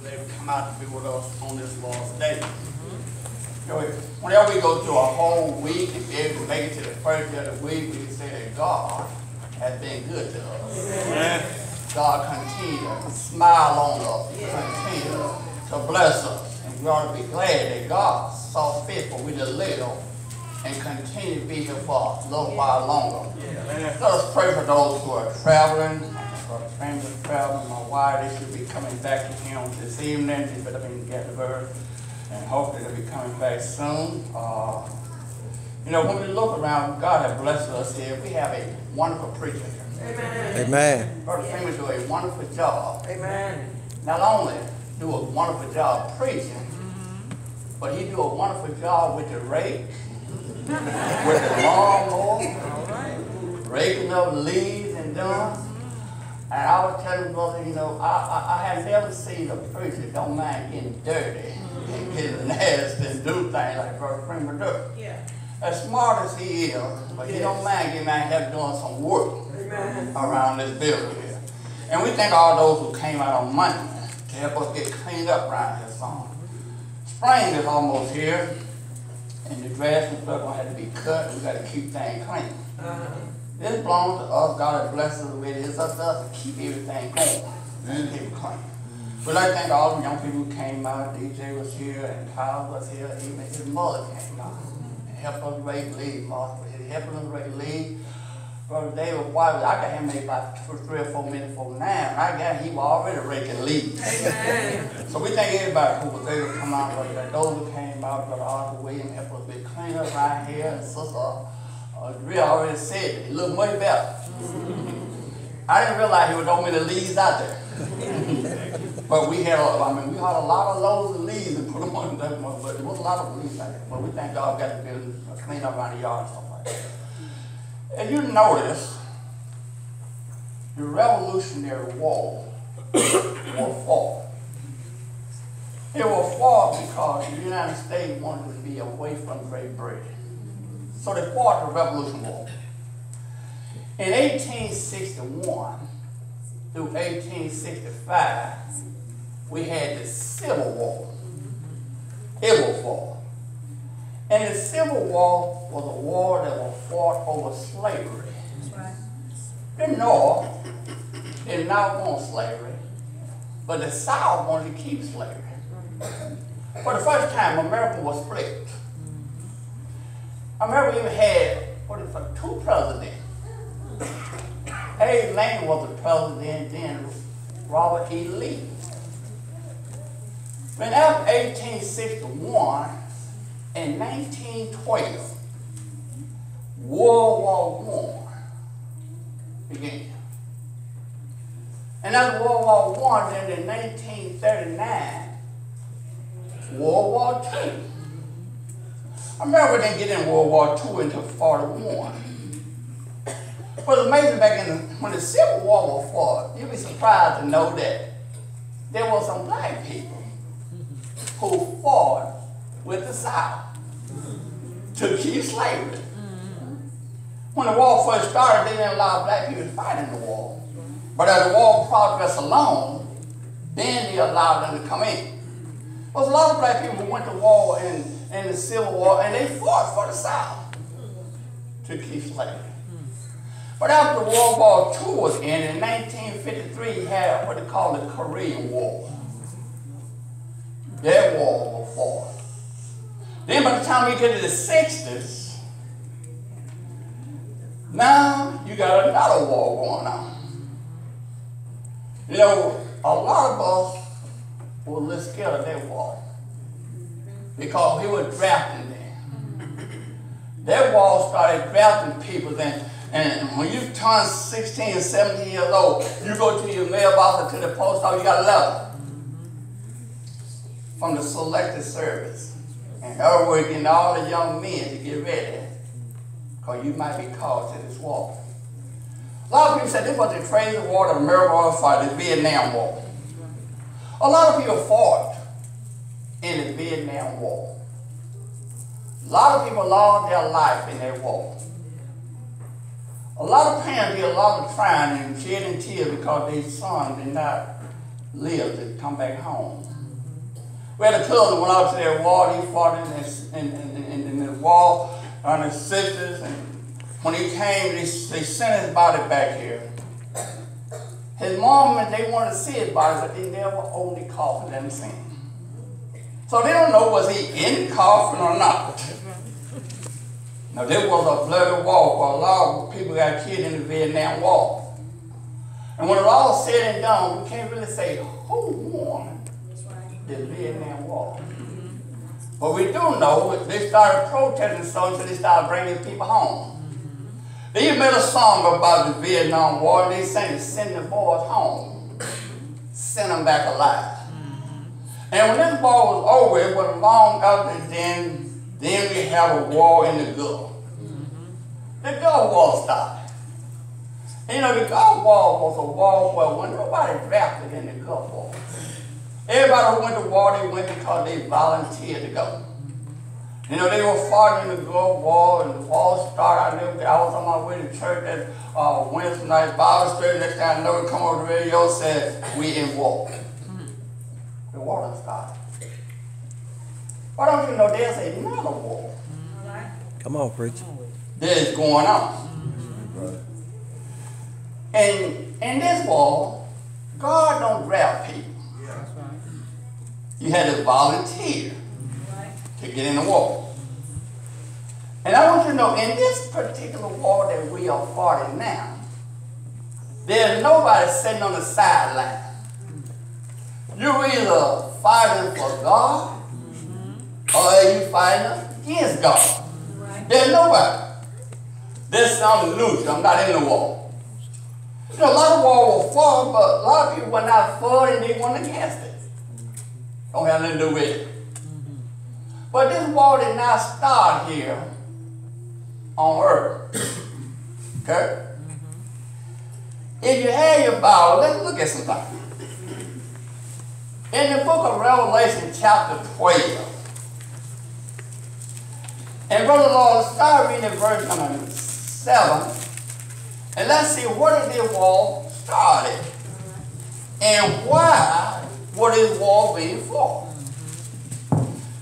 They would come out to be with us on this Lord's Day. You know, whenever we go through a whole week and be able to make it to the first day of the week, we can say that God has been good to us. Amen. God continues to smile on us, continue to bless us. And we ought to be glad that God saw fit for we to live and continue to be here for a little while longer. Let us pray for those who are traveling. For the family traveling, my wife, they should be coming back to him this evening. They better be getting birth, and hopefully they'll be coming back soon. You know, when we look around, God has blessed us here. We have a wonderful preacher here. Amen. Amen. Brother Freeman do a wonderful job. Amen. Not only do a wonderful job preaching, but he do a wonderful job with the rake, with the lawnmower, raking up leaves and done. And I was telling brother, you know, I have never seen a preacher don't mind getting dirty and getting nasty and do things like Brother Freeman do. Yeah. As smart as he is, but he don't mind getting out here doing some work around this building here. And we thank all those who came out on Monday to help us get cleaned up around here some. Spring is almost here, and the grass and stuff gonna have to be cut, and we gotta keep things clean. This belongs to us. God has blessed us with it. It's up to us to keep everything going and keep it clean. We'd like to thank all the young people who came out. DJ was here and Kyle was here. Even his mother came out and helped us raise leaves. He helped us raise leaves. Brother David White, I got him maybe about 3 or 4 minutes before now. And I got him, he was already raking leaves. Amen. So we thank everybody who was able to come out. Brother those who came out, Brother Arthur Williams helped us be clean up right here. And Sister Dre already said it. It looked much better. I didn't realize he would throw many leaves out there. But we had, we had a lot of loads of leaves and put them on that one. But there was a lot of leaves out there. But we thank God got the building clean up around the yard and stuff like that. And you notice the Revolutionary War was fought. It was fought because the United States wanted to be away from Great Britain. So they fought the Revolution War. In 1861 through 1865, we had the Civil War. It was fought. And the Civil War was a war that was fought over slavery. The North did not want slavery, but the South wanted to keep slavery. For the first time, America was split. America even had 2 presidents. Abe Lincoln was the president, then Robert E. Lee. Then after 1861 and 1912, World War I began. And after World War I, then in 1939, World War II. America didn't get in World War II until 1941. But it's amazing when the Civil War was fought, you'd be surprised to know that there were some black people who fought with the South to keep slavery. When the war first started, they didn't allow black people to fight in the war. But as the war progressed along, then they allowed them to come in. There was a lot of black people who went to war in the Civil War, and they fought for the South to keep slavery. But after World War II was ended, in 1953, you had what they call the Korean War. That war was fought. Then by the time we get to the 60s, now you got another war going on. You know, a lot of us were a little scared of that war because he was drafting them. That war started drafting people, and when you turn 16 or 17 years old, you go to your mailbox or to the post office, you got a letter from the Selected Service. And they're working all the young men to get ready because you might be called to this war. A lot of people said this was the crazy war that America fought, the Vietnam War. A lot of people fought in the Vietnam War. A lot of people lost their life in that war. A lot of parents did a lot of trying and shedding tears because their son did not live to come back home. We had a cousin went out to that war. He fought in the war on his sisters, and when he came, they sent his body back here. His mom and they wanted to see his body, but they never opened the coffin and seen him. So they don't know was he in the coffin or not. Now this was a bloody war, for a lot of people got killed in the Vietnam War. And when it all said and done, we can't really say who won the Vietnam War. But we do know they started protesting so until they started bringing people home. They even made a song about the Vietnam War, and they sang send the boys home, send them back alive. And when this war was over, it wasn't long after then we have a war in the Gulf. The Gulf War started. And, you know, the Gulf War was a war where when nobody drafted in the Gulf War. Everybody who went to war, they went because they volunteered to go. You know, they were fighting in the Gulf War, and the war started. I was on my way to church that Wednesday night Bible study. Next time I know it come over the radio, said, we in war. The war done started. Why don't you know there's another war? Come on, preacher. That is going on. And in this war, God don't draft people. You had to volunteer to get in the war. And I want you to know, in this particular war that we are fighting now, there's nobody sitting on the sideline. You're either fighting for God or are you fighting against God. There's nobody. This sounds loose. I'm not in the war. You know, a lot of war were for, but a lot of people were not for it and they went against it. Don't have nothing to do with it. But this war did not start here on earth. Okay? If you have your Bible, let's look at something. In the book of Revelation, chapter 12, and Brother Lord, start reading verse number 7, and let's see where did this war started, and why was this war being fought.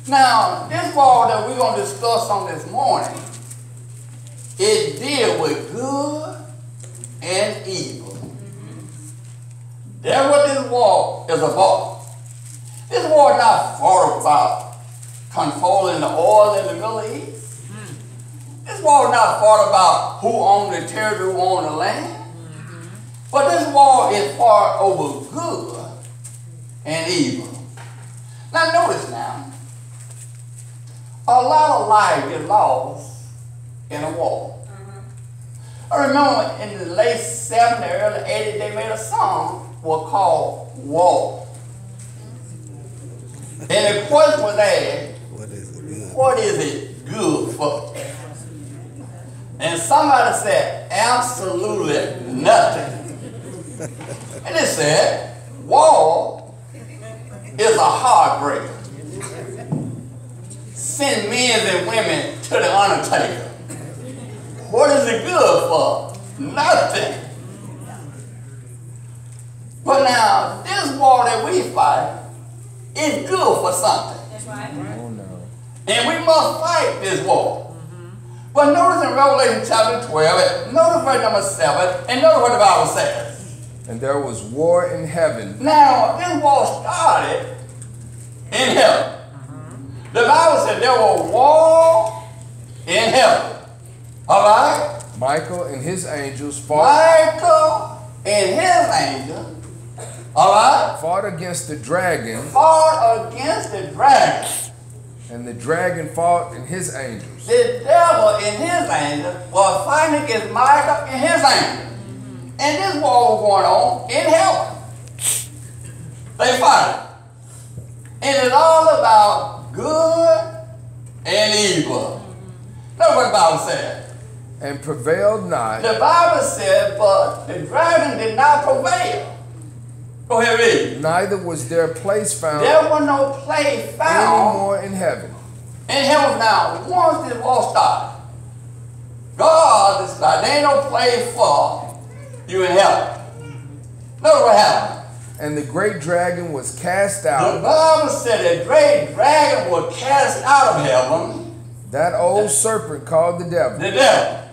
Now, this war that we're going to discuss on this morning, it deals with good and evil. That's what this war is about. This war is not fought about controlling the oil in the Middle East. This war is not fought about who owned the territory, who owned the land. But this war is fought over good and evil. Now notice now, a lot of lives get lost in a war. I remember in the late 70s, early 80s, they made a song called War. And the question was asked, what is it good for? And somebody said, absolutely nothing. And it said, war is a heartbreaker. Send men and women to the undertaker. What is it good for? Nothing. But now, this war that we fight is good for something. That's right. Oh, no. And we must fight this war. But notice in Revelation chapter 12, notice verse number 7, and notice what the Bible says. And there was war in heaven. Now, this war started in heaven. The Bible said there was war in heaven. All right? Michael and his angels fought. Michael and his angels, all right? Fought against the dragon. Fought against the dragon. And the dragon fought and his angels. The devil and his angels were fighting against Michael and his angels. And this war was going on in heaven. They fought. And it's all about good and evil. That's what the Bible said. And prevailed not. The Bible said, but the dragon did not prevail. Go ahead, read. Neither was there place found. There was no place found anymore in heaven. In heaven now, once this war started, God decided there ain't no place for you in heaven. Notice what happened. And the great dragon was cast The out. Bible said the great dragon was cast out of heaven. That old serpent called the devil. The devil.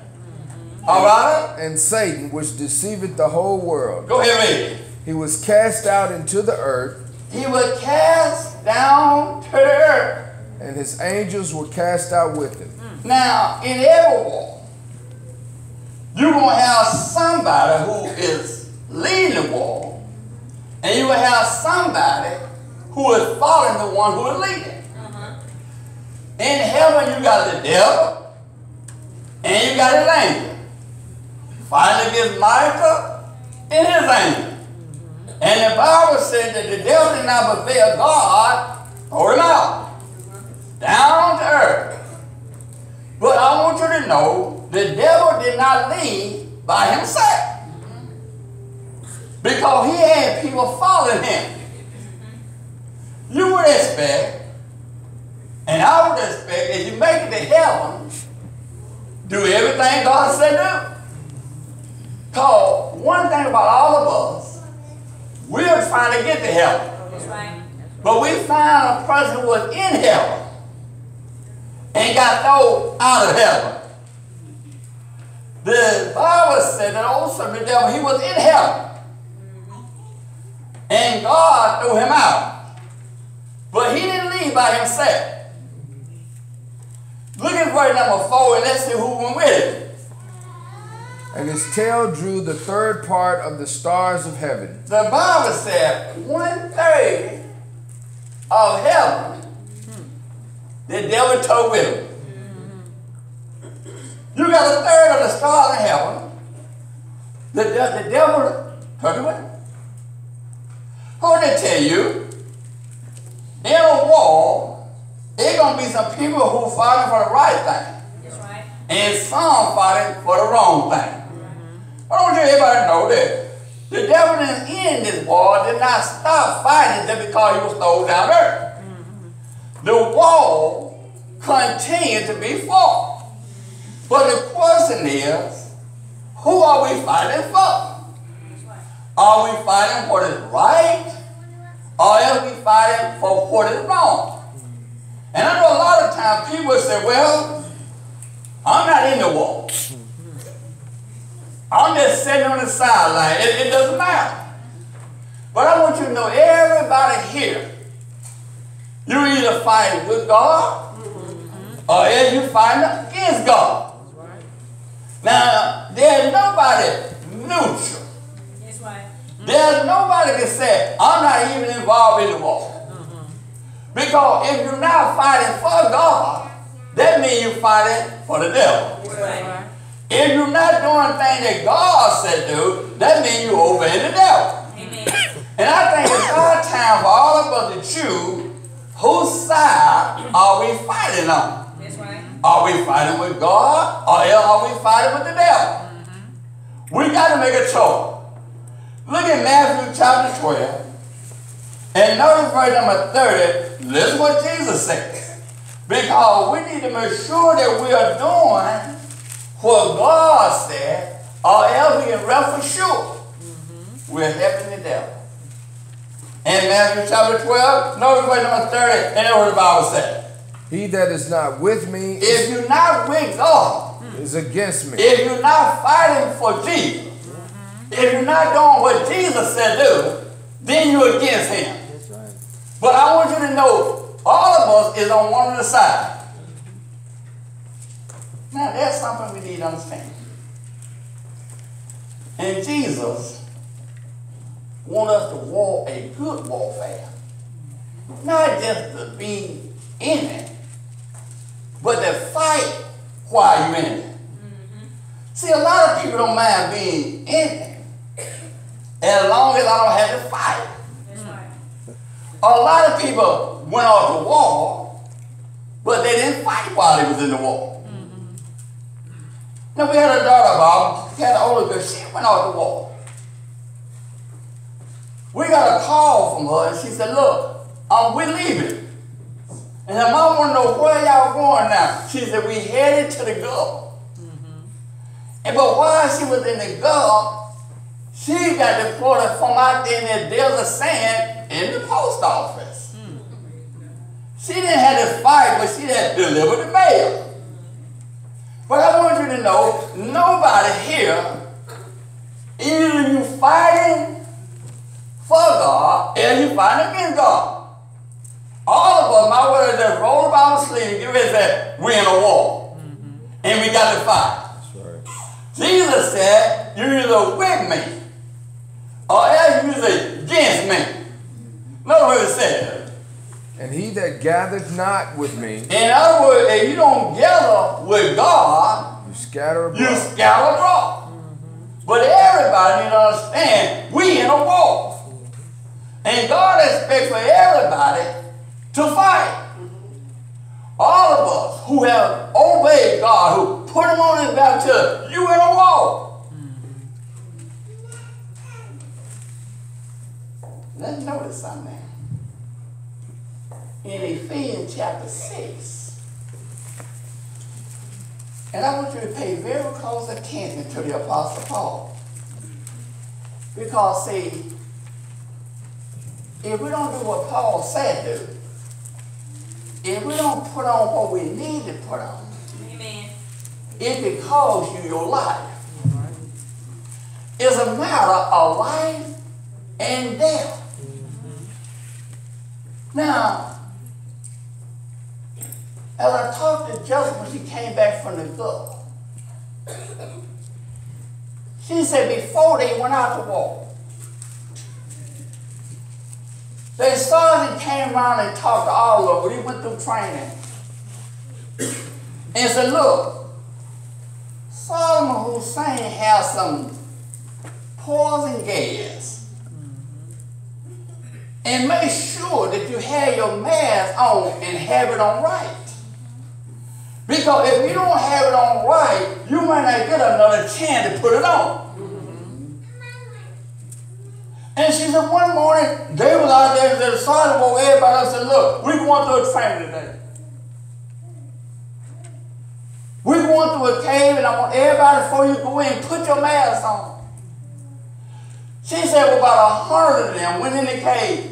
All right? And Satan, which deceiveth the whole world. Go ahead, read it. He was cast out into the earth. He was cast down to the earth. And his angels were cast out with him. Now, in every war, you're going to have somebody who is leading the war, and you will have somebody who is following the one who is leading. In heaven, you got the devil, and you got his angel. Fighting against Michael and his angel. And the Bible said that the devil did not fulfill God, throw him out. Down to earth. But I want you to know the devil did not leave by himself. Because he had people following him. You would expect, and I would expect, as you make it to heaven, do everything God said do. Because one thing about all of us, we're trying to get to heaven. That's right. But we found a person who was in heaven and got thrown out of heaven. The Bible said that also the devil, he was in heaven. And God threw him out. But he didn't leave by himself. Look at verse number 4 and let's see who went with him. And his tail drew the third part of the stars of heaven. The Bible said 1/3 of heaven, the devil took with him. You got 1/3 of the stars in heaven, the devil took it with him. Who did they tell you? In a war, there's going to be some people who fighting for the right thing. That's right. And some fighting for the wrong thing. I don't want everybody to know that the devil didn't end this war, did not stop fighting just because he was thrown down earth. The war continued to be fought. But the question is, who are we fighting for? Are we fighting what is right? Or are we fighting for what is wrong? And I know a lot of times people say, well, I'm not in the war. I'm just sitting on the sideline. It doesn't matter. But I want you to know, everybody here, you're either fighting with God or you're fighting against God. Now, there's nobody neutral. That's right. There's nobody can say, I'm not even involved in the war. Because if you're not fighting for God, that means you're fighting for the devil. That's right. If you're not doing things that God said do, that means you're obeying the devil. Amen. And I think it's our time for all of us to choose whose side are we fighting on. That's right. Are we fighting with God or are we fighting with the devil? We got to make a choice. Look at Matthew chapter 12 and notice verse number 30. Listen what Jesus said. Because we need to make sure that we are doing what God said, or else we can rest for sure we're helping the devil. In Matthew chapter 12, notice verse number 30, and that's what the Bible said. He that is not with me If you're not with God, is against me. if you're not fighting for Jesus, if you're not doing what Jesus said do, then you're against him. That's right. But I want you to know, all of us is on one of the sides. Now, that's something we need to understand. And Jesus wants us to walk a good warfare. Not just to be in it, but to fight while you're in it. See, a lot of people don't mind being in it, as long as I don't have to fight. That's right. A lot of people went off to war, but they didn't fight while they was in the war. Now, we had a daughter, Bob, she had an older girl, she went off to war. We got a call from her, and she said, look, we're leaving. And her mom wanted to know, where y'all going now? She said, we headed to the Gulf. And but while she was in the Gulf, She got deported from out there in that desert sand in the post office. She didn't have to fight, but she had to deliver the mail. But I want you to know, nobody here, either you fighting for God or you fighting against God. All of us, my brother, just roll up our sleeve and get ready to say, we're in a war. And we got to fight. That's right. Jesus said, you're either with me or else you're against me. Notice what it said. And he that gathereth not with me, In other words, if you don't gather with God, you scatter abroad. you scatter abroad. But everybody need to understand, we in a war. And God expects for everybody to fight. All of us who have obeyed God, who put him on his baptism, you in a war. Let's notice something. In Ephesians chapter 6, and I want you to pay very close attention to the Apostle Paul. Because, see, if we don't do what Paul said do, if we don't put on what we need to put on, Amen. it could cost you your life. It's a matter of life and death. Now, as I talked to Joseph when she came back from the Gulf, she said before they went out to war, the sergeant came around and talked to all of them. He went through training and said, look, Saddam Hussein has some poison gas. And make sure that you have your mask on and have it on right. Because if you don't have it on right, you might not get another chance to put it on. And she said one morning, they was out there and decided, well, everybody else said, look, we're going through a training today. We're going through a cave, and I want everybody before you go in, put your mask on. She said, well, about 100 of them went in the cave.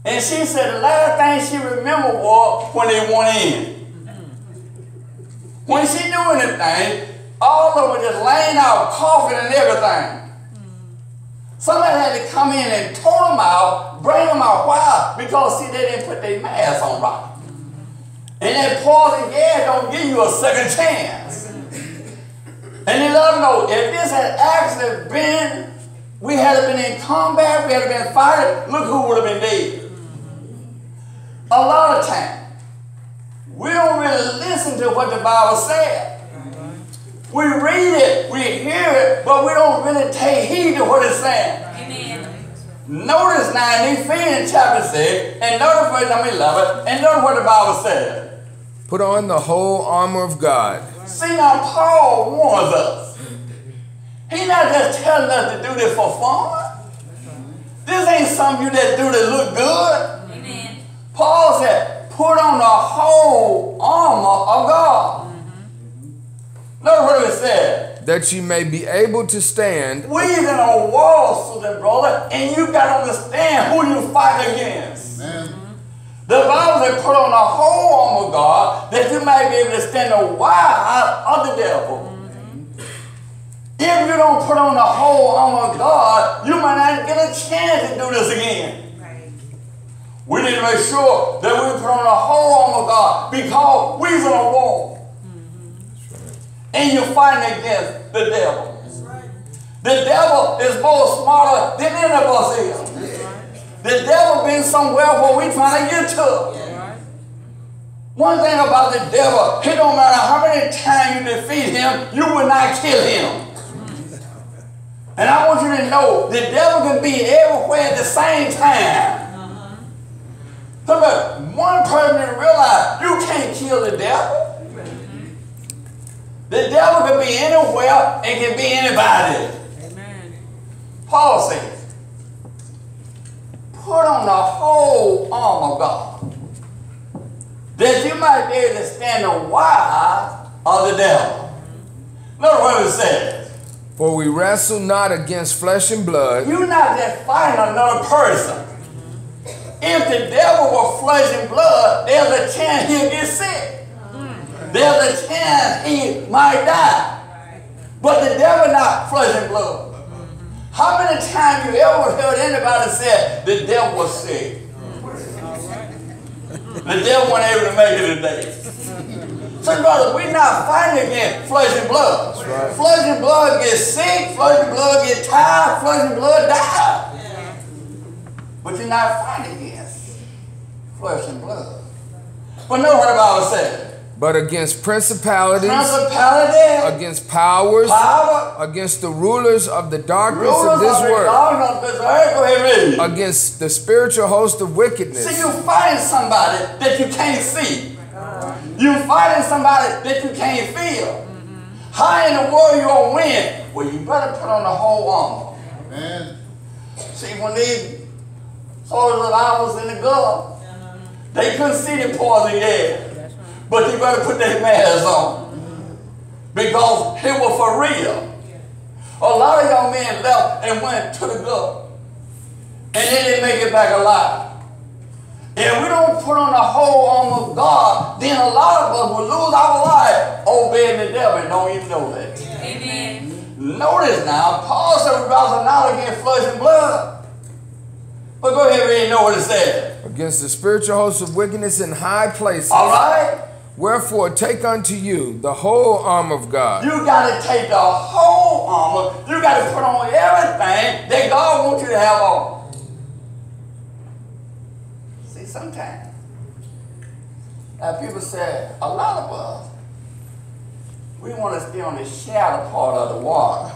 And she said the last thing she remembered was when they went in. When she knew anything, all of them were just laying out, coughing and everything. Somebody had to come in and tow them out, bring them out. Why? Because, see, they didn't put their mask on right. And that poison gas don't give you a second chance. And they let them know, if this had actually been, we had been in combat, we had been fighting, look who would have been dead. A lot of times, we don't really listen to what the Bible said. We read it, we hear it, but we don't really take heed to what it's saying. Amen. Notice now in Ephesians chapter 6, and notice verse number 11, and notice what the Bible says. Put on the whole armor of God. See, now Paul warns us. He's not just telling us to do this for fun. This ain't something you just do to look good. Amen. Paul said, put on the whole armor of God. Notice what it said. That you may be able to stand. We're in a war, sister and brother, and you got to understand who you fight against. Amen. The Bible said, put on the whole armor of God, that you might be able to stand the wiles of the devil. If you don't put on the whole armor of God, you might not get a chance to do this again. Right. We need to make sure that we put on the whole armor of God because we're in a war. And you're fighting against the devil. The devil is more smarter than any of us is. The devil been somewhere where we're trying to get to. One thing about the devil, it don't matter how many times you defeat him, you will not kill him. And I want you to know, the devil can be everywhere at the same time. So but one person to realize you can't kill the devil. The devil can be anywhere and can be anybody. Amen. Paul says, put on the whole armor of God, that you might be able to stand the wiles of the devil. Notice what it says. For we wrestle not against flesh and blood. You're not just fighting another person. If the devil were flesh and blood, there's a chance he'll get sick. There's a chance he might die. But the devil not flesh and blood. How many times you ever heard anybody say the devil was sick? The devil wasn't able to make it today. So, brother, we're not fighting against flesh and blood. That's right. Flesh and blood get sick, flesh and blood get tired, flesh and blood die. Yeah. But you're not fighting against flesh and blood. But know what the Bible says. But against principalities, against powers, against the rulers of the darkness of this world, against the spiritual host of wickedness. See, you're fighting somebody that you can't see. You're fighting somebody that you can't feel. How in the world you gonna win? Well, you better put on the whole armor. Amen. See, when these soldiers of ours in the Gulf, they couldn't see the poison gas. But they better put their masks on. Because it was for real. A lot of young men left and went to the Gulf. And they didn't make it back alive. If we don't put on the whole armor of God, then a lot of us will lose our life obeying the devil and don't even know that. Amen. Notice now, Paul said we wrestle not against flesh and blood. But go ahead and read and know what it says. Against the spiritual host of wickedness in high places. All right. Wherefore, take unto you the whole armor of God. You got to take the whole armor. You got to put on everything that God wants you to have on. See, sometimes people say, a lot of us, we want to stay on the shadow part of the water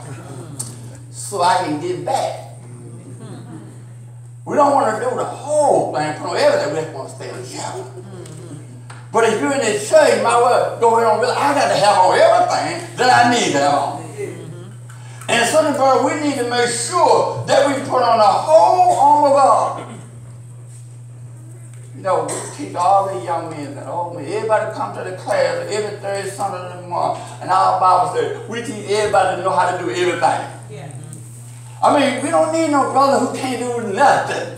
so I can get back. We don't want to do the whole thing, put on everything. We just want to stay on the shadow. But if you're in this church, you might well go ahead and realize I got to have on everything that I need to have on. And so, brother, we need to make sure that we put on the whole armor of God. You know, we teach all the young men and old men. Everybody come to the class every Thursday, Sunday of the month. And our Bible says we teach everybody to know how to do everything. Yeah. I mean, we don't need no brother who can't do nothing.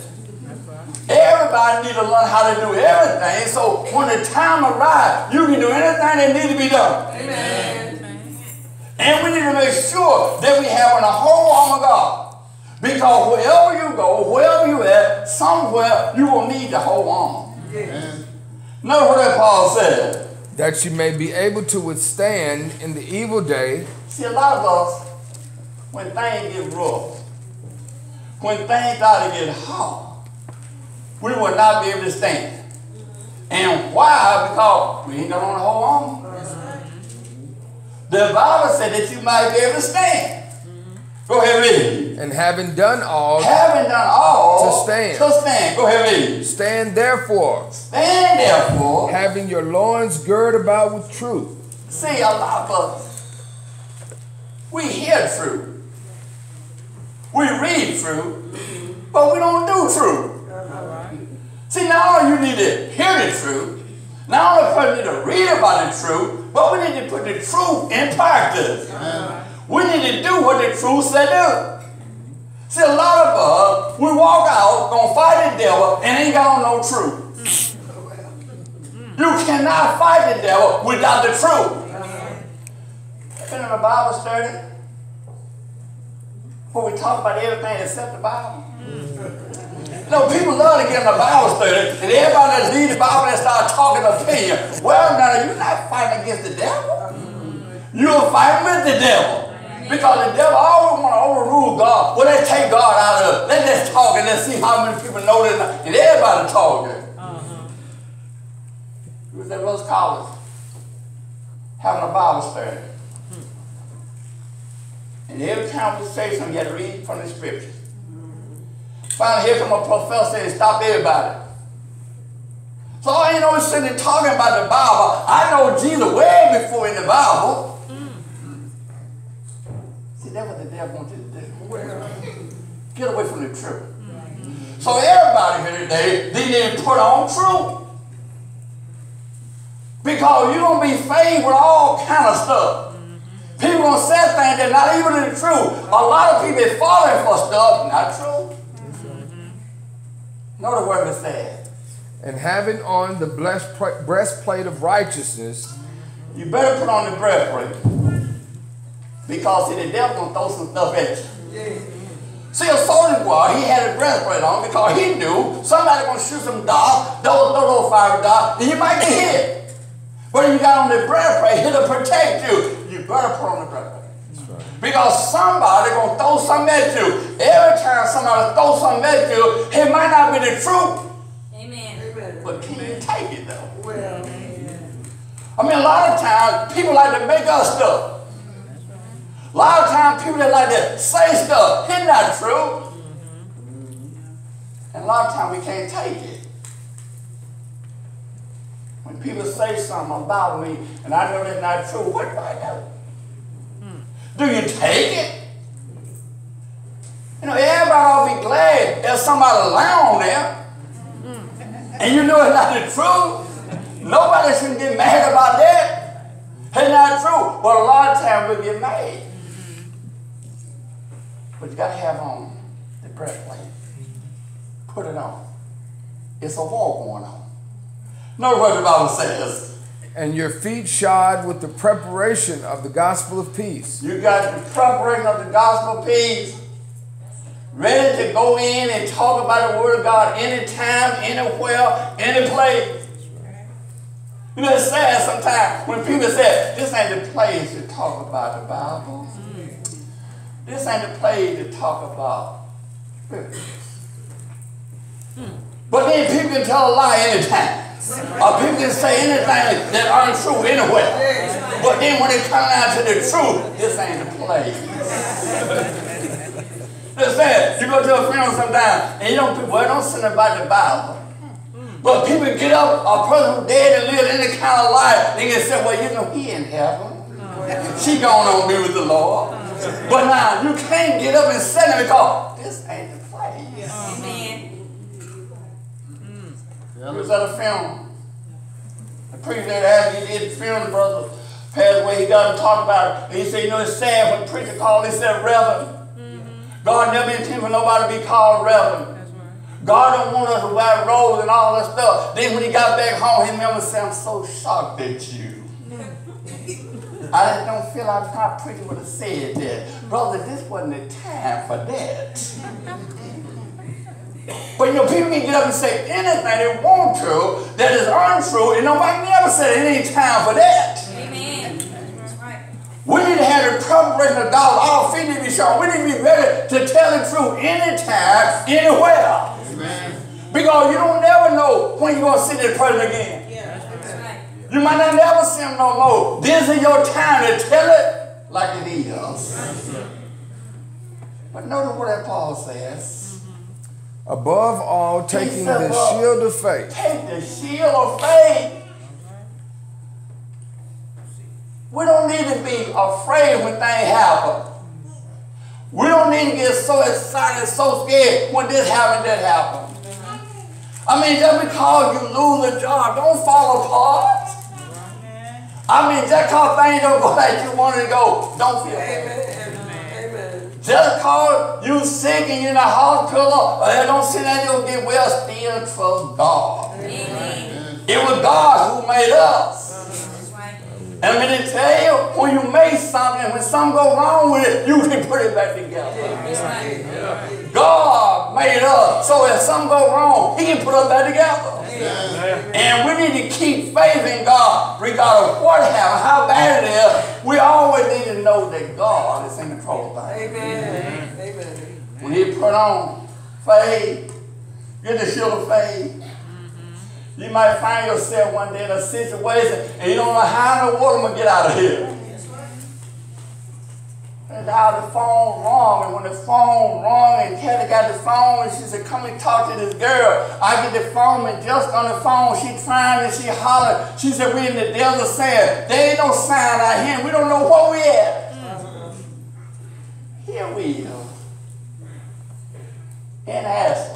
Everybody needs to learn how to do everything, so when the time arrives, you can do anything that needs to be done. Amen. And we need to make sure that we have on the whole armor of God. Because wherever you go, wherever you at, somewhere you will need the whole armor. Amen. Notice what that Paul said. That you may be able to withstand in the evil day. See, a lot of us, when things get rough, when things start to get hard, we will not be able to stand. And why? Because we ain't got on the whole armor. The Bible said that you might be able to stand. Go ahead, read. And having done all. To stand. Go ahead, read. Stand therefore. Having your loins girded about with truth. See, a lot of us, we hear truth. We read truth, but we don't do truth. See, not only you need to hear the truth, not only person need to read about the truth, but we need to put the truth in practice. Amen. We need to do what the truth said do. See, a lot of us, we walk out, gonna fight the devil, and ain't got on no truth. You cannot fight the devil without the truth. Been in the Bible study, where we talk about everything except the Bible. No, people love to get in the Bible study, and everybody that reads the Bible and start talking opinion. Well, now, you're not fighting against the devil. You're fighting with the devil. Because the devil always want to overrule God. Well, let's take God out of it. Let's just talk and let's see how many people know this. And everybody talking. It was at Rose College having a Bible study. And every time we say something, you had to read from the scriptures. Finally, here come a professor and stop everybody. So all you know is sitting and talking about the Bible. I know Jesus way before in the Bible. See, that's what the devil wants you to do. Get away from the truth. So everybody here today, they need to put on truth. Because you're going to be faced with all kind of stuff. People gonna say things that not even the truth. A lot of people is falling for stuff not true. Know the word it says. And having on the breastplate of righteousness. You better put on the breastplate. Because see, the devil gonna throw some stuff at you. See, a soldier boy, he had a breastplate on because he knew somebody gonna shoot some darts, those fire darts, and you might get hit. But if you got on the breastplate, it'll protect you. You better put on the breastplate. Right. Because somebody gonna throw something at you. Every time somebody throws something at you, it might not be the truth. Amen. But can you take it though? Well, I mean, a lot of times people like to make up stuff. A lot of times people that like to say stuff, it's not true. And a lot of times we can't take it. When people say something about me and I know that's not true, what do I do? Do you take it? You know, everybody ought to be glad there's somebody lying there. And you know it's not the truth. Nobody shouldn't get mad about that. It's not true. But a lot of times we get mad. But you got to have on the breastplate. Put it on. It's a war going on. Know what the Bible says. And your feet shod with the preparation of the gospel of peace. You got the preparation of the gospel of peace. Ready to go in and talk about the word of God anytime, anywhere, any place. You know, it's sad sometimes when people say, this ain't the place to talk about the Bible. This ain't the place to talk about scriptures. But then people can tell a lie anytime. Or people can say anything that aren't true anywhere. But then when it comes down to the truth, this ain't the place. It's sad. You go to a funeral sometime and you don't say nothing about the Bible. But people get up, a person who's dead and lived any kind of life, they can say, well, you know, he in heaven. She going on be with the Lord. But now, you can't get up and say that because this ain't the place. Amen. He was at a funeral. The preacher after he did the funeral, the brother passed away, he got to talk about it. And he said, you know, it's sad when the preacher called, he said, Reverend. God never intended for nobody to be called Reverend. God don't want us to wear robes and all that stuff. Then when he got back home, he remember saying, I'm so shocked at you. I just don't feel like my preacher would have said that. Brother, this wasn't the time for that. But you know, people can get up and say anything they want to that is untrue, and nobody never said it ain't time for that. Amen. That's right. We need to have the preparation of God. Our feet need to be shown. We need to be ready to tell the truth anytime, anywhere. Amen. Because you don't never know when you're going to see this person again. Yeah, that's right. You might not never see him no more. This is your time to tell it like it is. But notice what that Paul says. Above all, taking the shield of faith. Take the shield of faith. We don't need to be afraid when things happen. We don't need to get so excited, so scared when this happened, that happened. I mean, just because you lose a job, don't fall apart. I mean, just because things don't go like you wanted to go, don't feel bad. Just because you sick and you're in the hospital, or don't sit down and you'll get well, still trust God. Amen. It was God who made us. And I'm going to tell you, when you make something, when something goes wrong with it, you can put it back together. Yeah. God made us, so if something goes wrong, he can put us back together. Yeah. And we need to keep faith in God, regardless of what happens, how bad it is. We always need to know that God is in control of things. Amen. Amen. When he put on faith, get the shield of faith. You might find yourself one day in a situation and you don't know how in the world I'm going to get out of here. And how the phone rung, and when the phone rung and Kathy got the phone and she said, come and talk to this girl. I get the phone and just on the phone she crying and she hollered. She said, we in the desert sand. There ain't no sign out here. We don't know where we at. Here we are. In Ashland.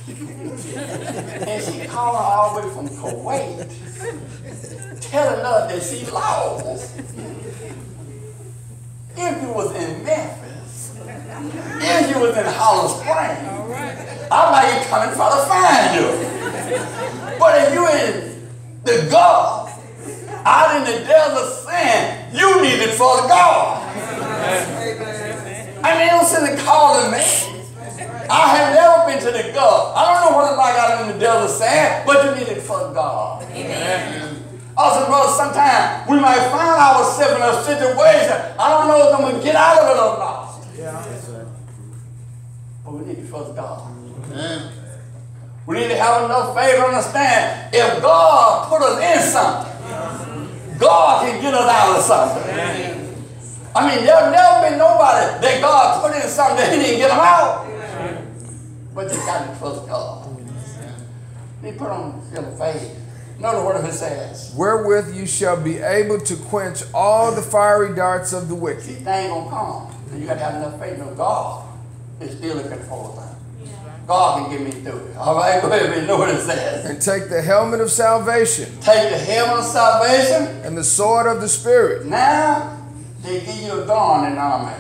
And she called all the way from Kuwait, telling us that she lost. if you was in Memphis, if you was in Hollow Springs, I might be coming try to find you. But if you in the Gulf, out in the desert sand, you need it for God. I mean, they don't sit and calling me. I have never been to the Gulf. I don't know what it's like out in the desert sand, but you need it for God. Amen. Also, brother, sometimes we might find ourselves in a situation, I don't know if I'm going to get out of it or not. Yeah. But we need to trust God. Amen. We need to have enough faith to understand if God put us in something, God can get us out of something. Amen. I mean, there's never been nobody that God put in something that he didn't get them out. But you got to trust God. They put on your faith. Notice what it says. Wherewith you shall be able to quench all the fiery darts of the wicked. See, things gonna come. And you got to have enough faith in God. It's still in control of things. God can get me through it. All right, go ahead and know what it says. And take the helmet of salvation. Take the helmet of salvation. And the sword of the Spirit. Now, they give you a gun in the army.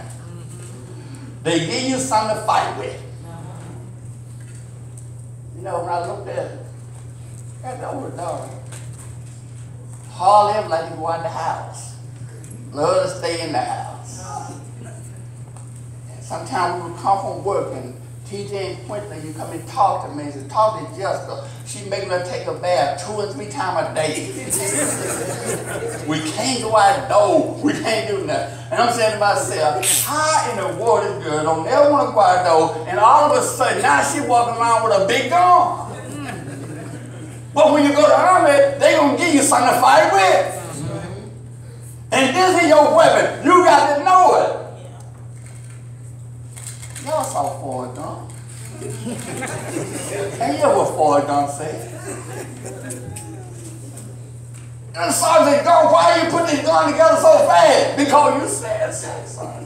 They give you something to fight with. You know, when I looked at the older daughter, hardly ever like to go out the house. Love to stay in the house. And sometimes we would come from work and TJ and Quentin, you come and talk to me and talk to Jessica. She making her take a bath 2 or 3 times a day. We can't go out door. We can't do nothing. And I'm saying to myself, how in the world this girl don't ever want to go out door, and all of a sudden now she walking around with a big gun. But when you go to the army, they gonna give you something to fight with. And this is your weapon. You got to know it. Y'all saw Forrest Gump. And you know what Forrest Gump said? And the sergeant go, why you put this gun together so fast? Because you said so, son.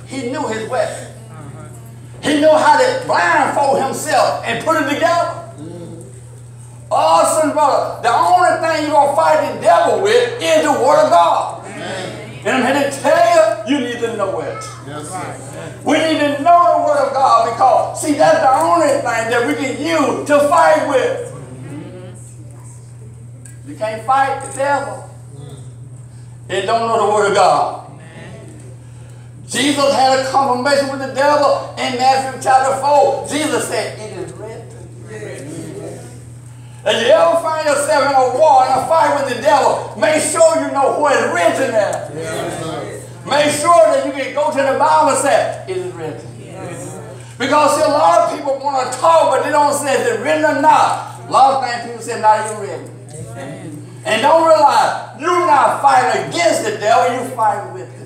He knew his weapon. He knew how to blindfold himself and put it together. Awesome, brother. The only thing you're going to fight the devil with is the word of God. And I'm here to tell you, you need to know it. Yes. We need to know the word of God because, see, that's the only thing that we can use to fight with. You can't fight the devil and don't know the word of God. Jesus had a confirmation with the devil in Matthew chapter 4. Jesus said, it is written. If you ever find yourself in a war, in a fight with the devil, make sure you know where it's written at. Yes. Make sure that you can go to the Bible and say, it is written. Yes. Because see, a lot of people want to talk, but they don't say is it written or not. A lot of times people say, not even written. Amen. And don't realize, you're not fighting against the devil, you're fighting with him.